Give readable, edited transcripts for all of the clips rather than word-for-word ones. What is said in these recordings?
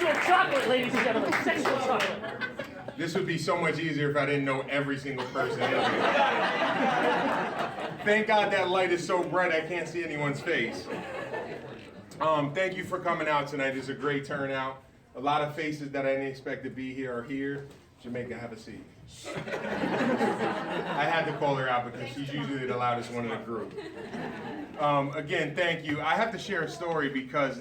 Sexual chocolate, ladies and gentlemen. Sexual chocolate. This would be so much easier if I didn't know every single person in here. Thank God that light is so bright I can't see anyone's face. Thank you for coming out tonight. It's a great turnout. A lot of faces that I didn't expect to be here are here. Jamaica, have a seat. I had to call her out because she's usually the loudest one in the group. Again, thank you. I have to share a story because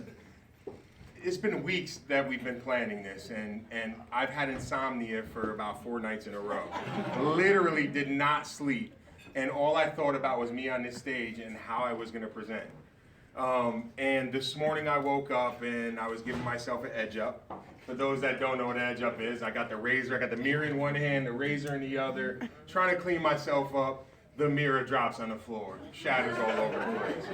it's been weeks that we've been planning this, and I've had insomnia for about 4 nights in a row. Literally did not sleep, and all I thought about was me on this stage and how I was going to present. And this morning I woke up and I was giving myself an edge up. For those that don't know what an edge up is, I got the razor, I got the mirror in one hand, the razor in the other, trying to clean myself up. The mirror drops on the floor, shatters all over the place.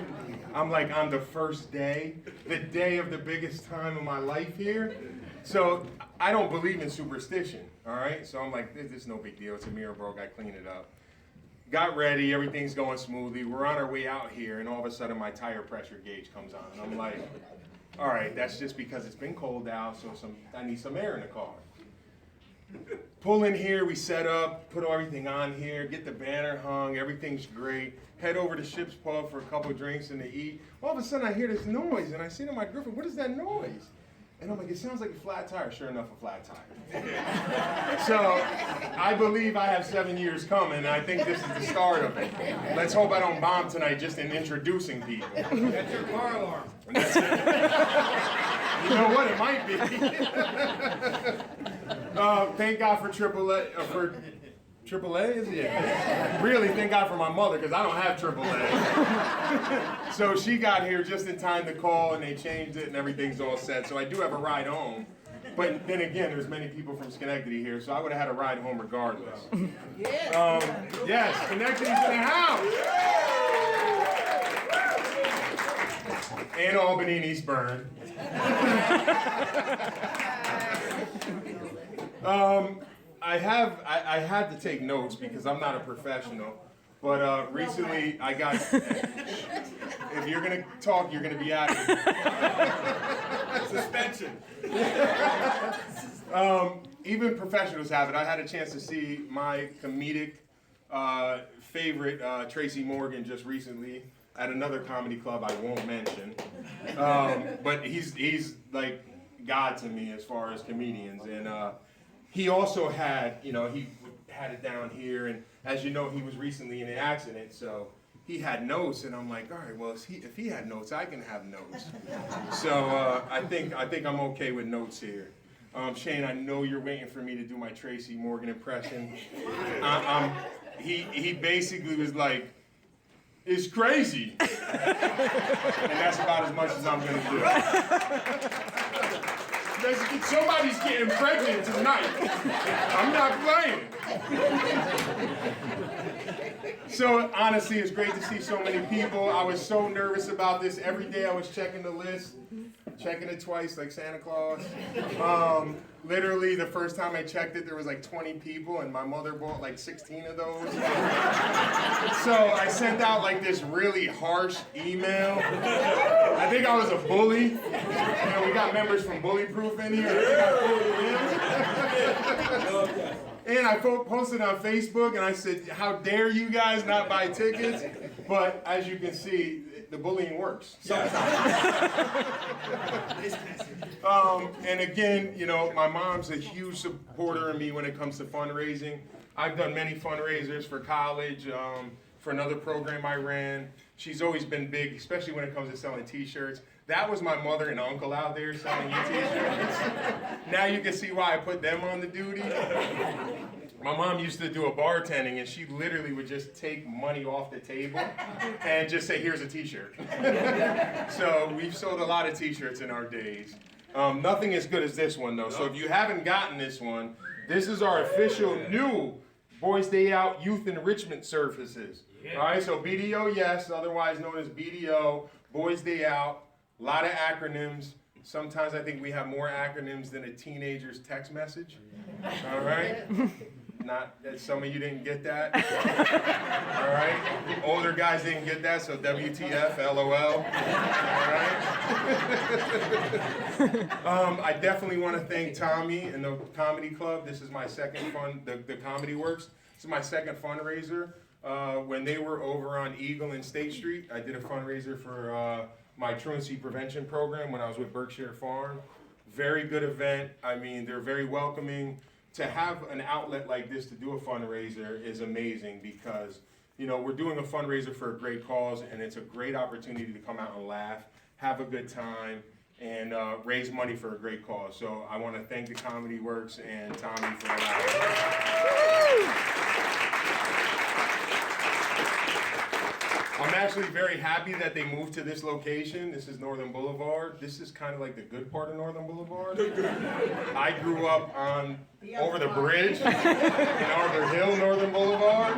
I'm like, on the first day, the day of the biggest time of my life here. So I don't believe in superstition, all right? So I'm like, this is no big deal. It's a mirror broke, I clean it up. Got ready, everything's going smoothly. We're on our way out here, and all of a sudden my tire pressure gauge comes on. And I'm like, all right, that's just because it's been cold out, so I need some air in the car. Pull in here, we set up, put everything on here, get the banner hung, everything's great. Head over to Ship's Pub for a couple of drinks and to eat. All of a sudden I hear this noise, and I say to my girlfriend, what is that noise? And I'm like, it sounds like a flat tire. Sure enough, a flat tire. So I believe I have 7 years coming, and I think this is the start of it. Let's hope I don't bomb tonight just in introducing people. That's your car alarm. And that's it. You know what? It might be. Thank God for AAA. AAA, is it? Yeah. Really, thank God for my mother, because I don't have AAA. So she got here just in time to call, and they changed it, and everything's all set. So I do have a ride home. But then again, there's many people from Schenectady here, so I would have had a ride home regardless. Yes, Schenectady's in the house. And Albany and East Burn. I had to take notes because I'm not a professional, but recently I got, if you're going to talk, you're going to be out of here. Suspension. Even professionals have it. I had a chance to see my comedic favorite, Tracy Morgan, just recently at another comedy club I won't mention. But he's like God to me as far as comedians. And he also had, he had it down here, and as you know, he was recently in an accident, so he had notes, and I'm like, all right, well, if he had notes, I can have notes. So I think I'm okay with notes here. Shane, I know you're waiting for me to do my Tracy Morgan impression. He basically was like, it's crazy. And that's about as much as I'm gonna do. Somebody's getting pregnant tonight. I'm not playing. So honestly, it's great to see so many people. I was so nervous about this. Every day I was checking the list, checking it twice like Santa Claus. Literally the first time I checked it, there was like 20 people, and my mother bought like 16 of those. So I sent out like this really harsh email. I think I was a bully. We got members from Bully Proof in here. And I posted on Facebook, and I said, how dare you guys not buy tickets? But as you can see, the bullying works sometimes. And again, my mom's a huge supporter of me when it comes to fundraising. I've done many fundraisers for college, for another program I ran. She's always been big, especially when it comes to selling t-shirts. That was my mother and uncle out there selling you t-shirts. Now you can see why I put them on the duty. My mom used to do a bartending, and she literally would just take money off the table and just say, here's a t-shirt. So we've sold a lot of t-shirts in our days. Nothing as good as this one, though. So if you haven't gotten this one, this is our official new Boys Day Out Youth Enrichment Services. All right, so BDO, yes, otherwise known as BDO, Boys Day Out, a lot of acronyms. Sometimes I think we have more acronyms than a teenager's text message. All right? Not that some of you didn't get that. All right? older guys didn't get that, so WTF, LOL. All right. I definitely want to thank Tommy and the Comedy Club. This is my second the Comedy Works. This is my second fundraiser. When they were over on Eagle and State Street, I did a fundraiser for my truancy prevention program when I was with Berkshire Farm. Very good event. I mean, they're very welcoming. To have an outlet like this to do a fundraiser is amazing because, you know, we're doing a fundraiser for a great cause, and it's a great opportunity to come out and laugh, have a good time, and raise money for a great cause. So I want to thank the Comedy Works and Tommy for allowing me. I'm actually very happy that they moved to this location. This is Northern Boulevard. This is kind of like the good part of Northern Boulevard. I grew up over the bridge in Arbor Hill, Northern Boulevard.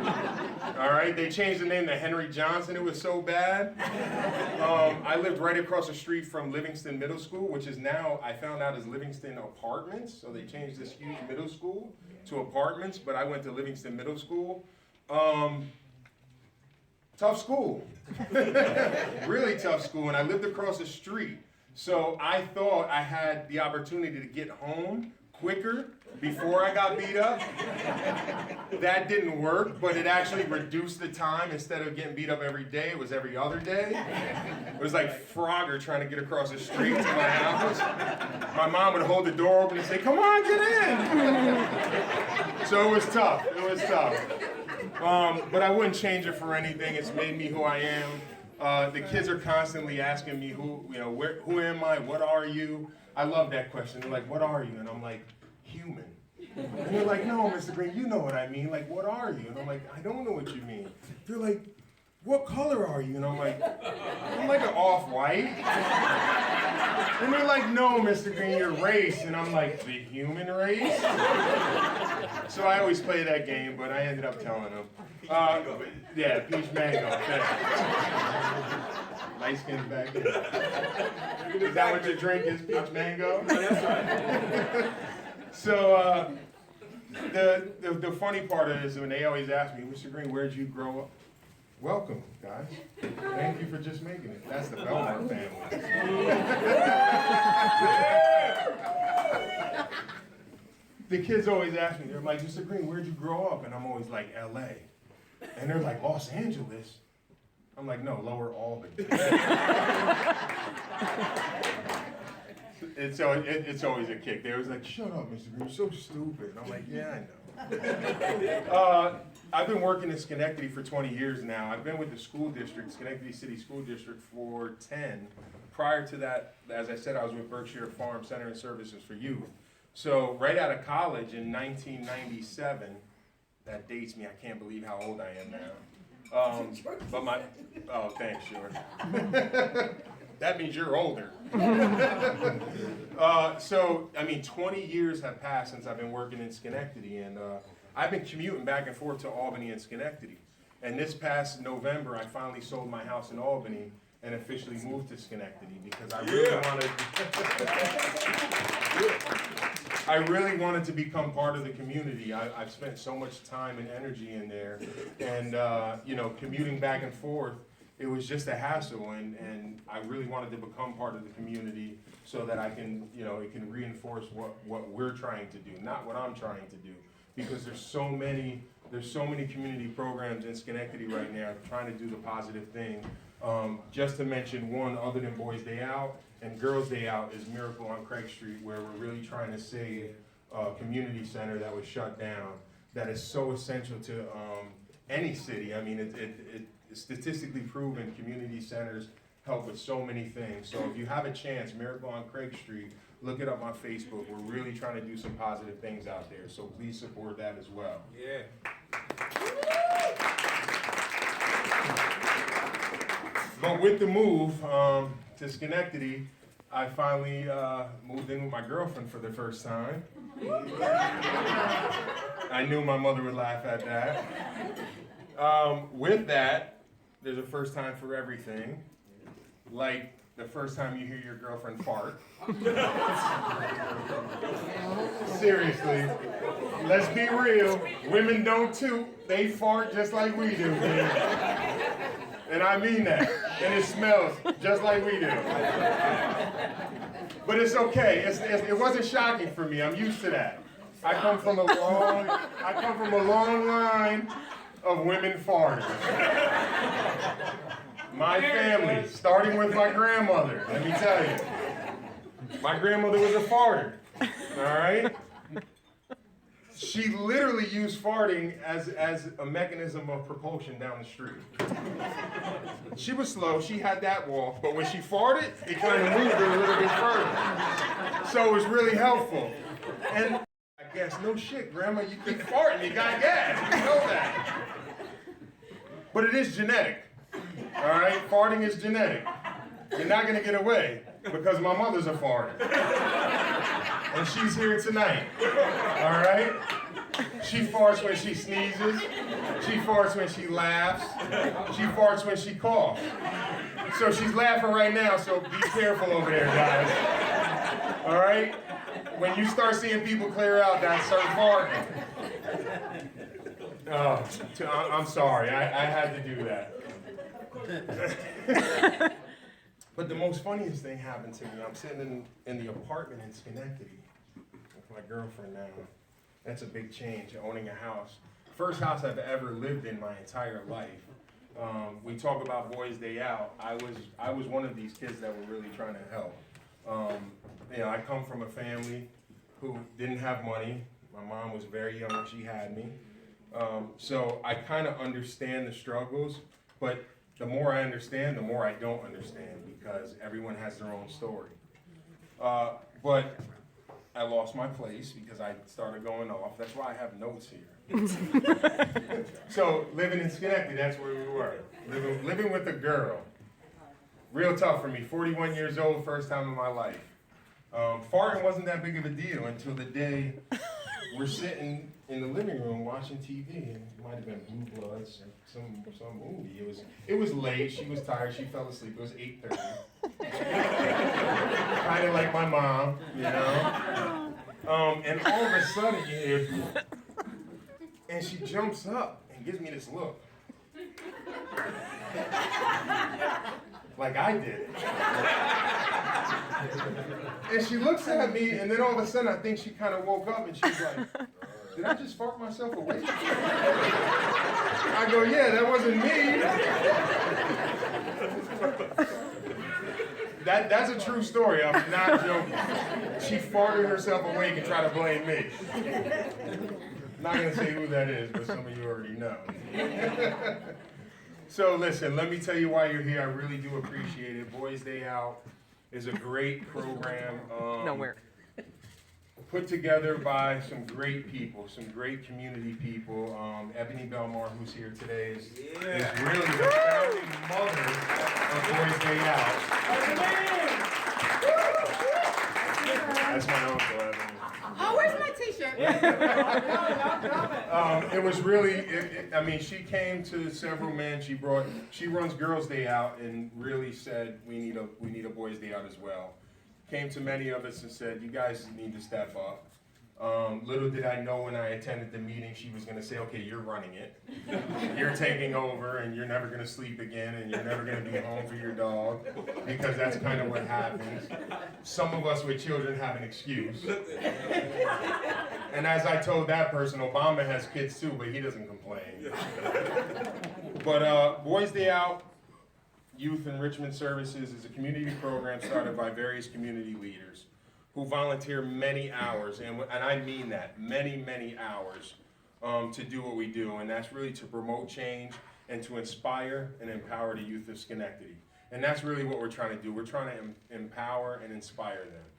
All right, they changed the name to Henry Johnson. It was so bad. I lived right across the street from Livingston Middle School, which is now, I found out, is Livingston Apartments. So they changed this huge middle school to apartments, but I went to Livingston Middle School. Tough school, really tough school, and I lived across the street. So I thought I had the opportunity to get home quicker before I got beat up. That didn't work, but it actually reduced the time. Instead of getting beat up every day, it was every other day. It was like Frogger trying to get across the street to my house. My mom would hold the door open and say, "Come on, get in." So it was tough, but I wouldn't change it for anything. It's made me who I am. The kids are constantly asking me, who am I? What are you? I love that question. They're like, "What are you?" And I'm like, "Human." And they're like, "No, Mr. Green, you know what I mean. Like, what are you?" And I'm like, "I don't know what you mean." They're like, "What color are you?" And I'm like an off-white. And they're like, "No, Mr. Green, you're race." And I'm like, "The human race?" So I always play that game, but I ended up telling them. Yeah, peach mango. Light skin back in. Is that what your drink is, peach mango? That's right. So the funny part is when they always ask me, "Mr. Green, where'd you grow up?" Welcome, guys. Thank you for just making it. That's the Belmont family. The kids always ask me, they're like, "Mr. Green, where'd you grow up?" And I'm always like, "LA." And they're like, "Los Angeles?" I'm like, "No, Lower Albany." It's always a kick. They always like, "Shut up, Mr. Green, you're so stupid." And I'm like, "Yeah, I know." I've been working in Schenectady for 20 years now. I've been with the school district, Schenectady City School District, for 10. Prior to that, as I said, I was with Berkshire Farm Center and Services for Youth. So right out of college in 1997, that dates me. I can't believe how old I am now. Thanks, George. That means you're older. So, I mean, 20 years have passed since I've been working in Schenectady, and I've been commuting back and forth to Albany and Schenectady. And this past November, I finally sold my house in Albany and officially moved to Schenectady because I really wanted to become part of the community. I've spent so much time and energy in there, and commuting back and forth, it was just a hassle, and I really wanted to become part of the community so that I can, it can reinforce what we're trying to do, not what I'm trying to do, because there's so many community programs in Schenectady right now trying to do the positive thing. Just to mention one, other than Boys Day Out and Girls Day Out, is Miracle on Craig Street, where we're really trying to save a community center that was shut down, that is so essential to any city. I mean, it's statistically proven community centers help with so many things. So if you have a chance, Miracle on Craig Street, look it up on Facebook. We're really trying to do some positive things out there, so please support that as well. Yeah. But with the move to Schenectady, I finally moved in with my girlfriend for the first time. I knew my mother would laugh at that. With that, there's a first time for everything. Like the first time you hear your girlfriend fart. Seriously, let's be real. Women don't toot, they fart just like we do. And I mean that. And it smells just like we do. But it's okay. It wasn't shocking for me. I'm used to that. I come from a long line of women farters. My family, starting with my grandmother, let me tell you. My grandmother was a farter, all right? She literally used farting as a mechanism of propulsion down the street. She was slow, she had that walk, but when she farted, it kind of moved her a little bit further. So it was really helpful. And I guess, no shit, Grandma, you keep farting, you got gas, you know that. But it is genetic, all right? Farting is genetic. You're not gonna get away because my mother's a farter. And she's here tonight, all right? She farts when she sneezes. She farts when she laughs. She farts when she coughs. So she's laughing right now, so be careful over there, guys. All right? When you start seeing people clear out, that's start farting. Oh, I'm sorry, I had to do that. But the most funniest thing happened to me. I'm sitting in the apartment in Schenectady with my girlfriend now. That's a big change, owning a house. First house I've ever lived in my entire life. We talk about Boys Day Out. I was one of these kids that were really trying to help. I come from a family who didn't have money. My mom was very young when she had me. So I kind of understand the struggles, but the more I understand, the more I don't understand, because everyone has their own story. But I lost my place because I started going off. That's why I have notes here. So living in Schenectady, that's where we were. Living with a girl. Real tough for me, 41 years old, first time in my life. Farting wasn't that big of a deal until the day we're sitting in the living room watching TV, and it might have been Blue Bloods or some movie. It was late. She was tired. She fell asleep. It was 8:30. Kind of like my mom, you know. And all of a sudden, you hear, and she jumps up and gives me this look, like I did it. And she looks at me, and then all of a sudden, I think she kind of woke up, and she's like, did I just fart myself awake? I go, yeah, that wasn't me. That's a true story, I'm not joking. She farted herself awake and tried to blame me. I'm not gonna say who that is, but some of you already know. So listen, let me tell you why you're here. I really do appreciate it. Boys Day Out is a great program. Nowhere. Put together by some great people, some great community people. Ebony Belmar, who's here today, is really the founding mother of Boys Day Out. That's my uncle, Ebony. Oh, where's my t-shirt? It was really, I mean, she came to several men. She runs Girls Day Out and really said, we need a Boys Day Out as well. Came to many of us and said, you guys need to step up. Little did I know when I attended the meeting, she was gonna say, okay, you're running it. You're taking over, and you're never gonna sleep again, and you're never gonna be home for your dog, because that's kind of what happens. Some of us with children have an excuse. And as I told that person, Obama has kids too, but he doesn't complain. But Boys Day Out, Youth Enrichment Services is a community program started by various community leaders who volunteer many hours, and I mean that, many, many hours to do what we do, and that's really to promote change and to inspire and empower the youth of Schenectady. And that's really what we're trying to do. We're trying to empower and inspire them,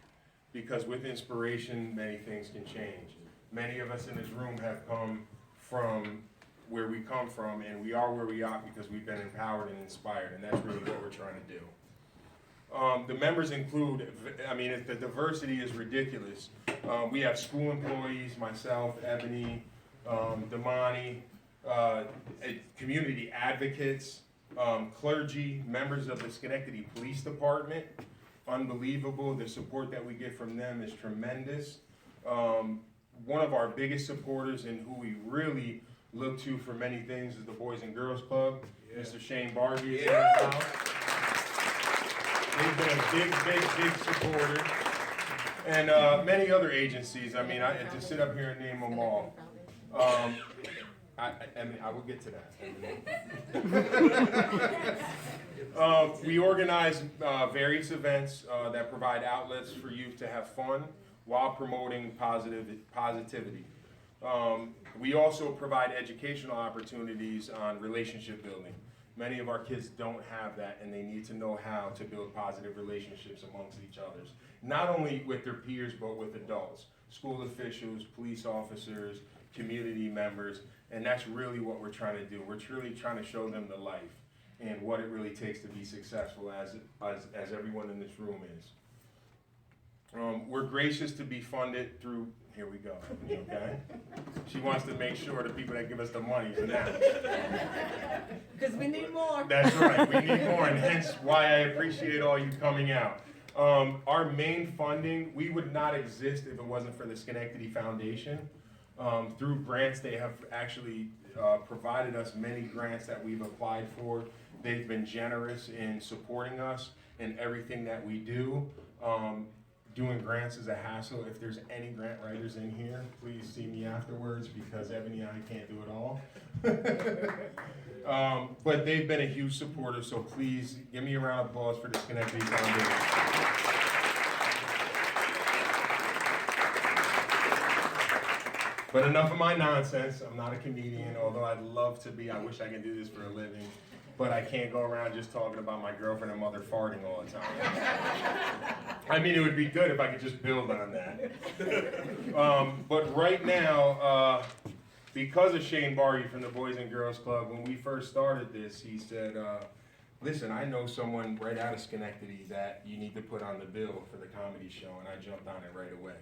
because with inspiration, many things can change. Many of us in this room have come from where we come from, and we are where we are because we've been empowered and inspired, and that's really what we're trying to do. The members include, I mean, the diversity is ridiculous. We have school employees, myself, Ebony, Damani, community advocates, clergy, members of the Schenectady Police Department. Unbelievable. The support that we get from them is tremendous. One of our biggest supporters and who we really look to for many things is the Boys and Girls Club. Mr. Shane Barbie is in the house. They've been a big supporter. And many other agencies. I mean, to sit up here and name them all. I will get to that. We organize various events that provide outlets for youth to have fun while promoting positivity. We also provide educational opportunities on relationship building. Many of our kids don't have that, and they need to know how to build positive relationships amongst each other. Not only with their peers, but with adults, school officials, police officers, community members, and that's really what we're trying to do. We're really trying to show them the life and what it really takes to be successful, as everyone in this room is. We're gracious to be funded through, here we go, okay? She wants to make sure the people that give us the money is announced. Because we need more. That's right, we need more, and hence why I appreciate all you coming out. Our main funding, we would not exist if it wasn't for the Schenectady Foundation. Through grants, they have actually provided us many grants that we've applied for. They've been generous in supporting us in everything that we do. Doing grants is a hassle. If there's any grant writers in here, please see me afterwards, because Ebony and I can't do it all. But they've been a huge supporter, so please give me a round of applause for the Schenectady Foundation. But enough of my nonsense. I'm not a comedian, although I'd love to be. I wish I could do this for a living. But I can't go around just talking about my girlfriend and mother farting all the time. I mean, it would be good if I could just build on that. But right now, because of Shane Barbie from the Boys and Girls Club, when we first started this, he said, listen, I know someone right out of Schenectady that you need to put on the bill for the comedy show, and I jumped on it right away.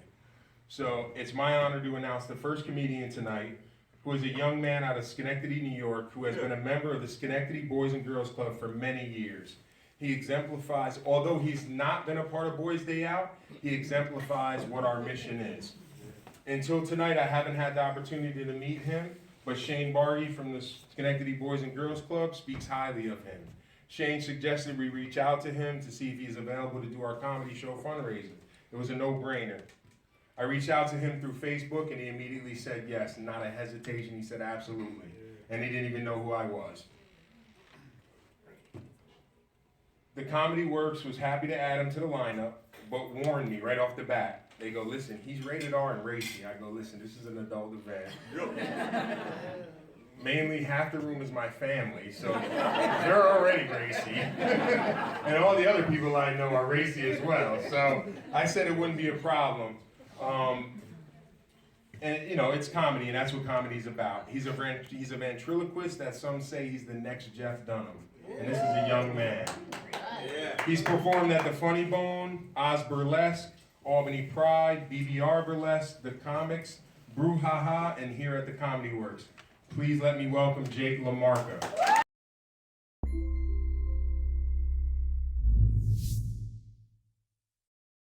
So it's my honor to announce the first comedian tonight, who is a young man out of Schenectady, New York, who has been a member of the Schenectady Boys and Girls Club for many years. He exemplifies, although he's not been a part of Boys Day Out, he exemplifies what our mission is. Until tonight, I haven't had the opportunity to meet him, but Shane Barbie from the Schenectady Boys and Girls Club speaks highly of him. Shane suggested we reach out to him to see if he's available to do our comedy show fundraiser. It was a no-brainer. I reached out to him through Facebook, and he immediately said yes, not a hesitation. He said absolutely, and he didn't even know who I was. The Comedy Works was happy to add him to the lineup, but warned me right off the bat. They go, listen, he's rated R and racy. I go, listen, this is an adult event. Mainly half the room is my family, so they're already racy. And all the other people I know are racy as well. So I said it wouldn't be a problem. And you know, it's comedy, and that's what comedy's about. He's a ventriloquist that some say he's the next Jeff Dunham. And this is a young man. He's performed at the Funny Bone, Oz Burlesque, Albany Pride, BBR Burlesque, The Comics, Brouhaha, and here at the Comedy Works. Please let me welcome Jake LaMarca.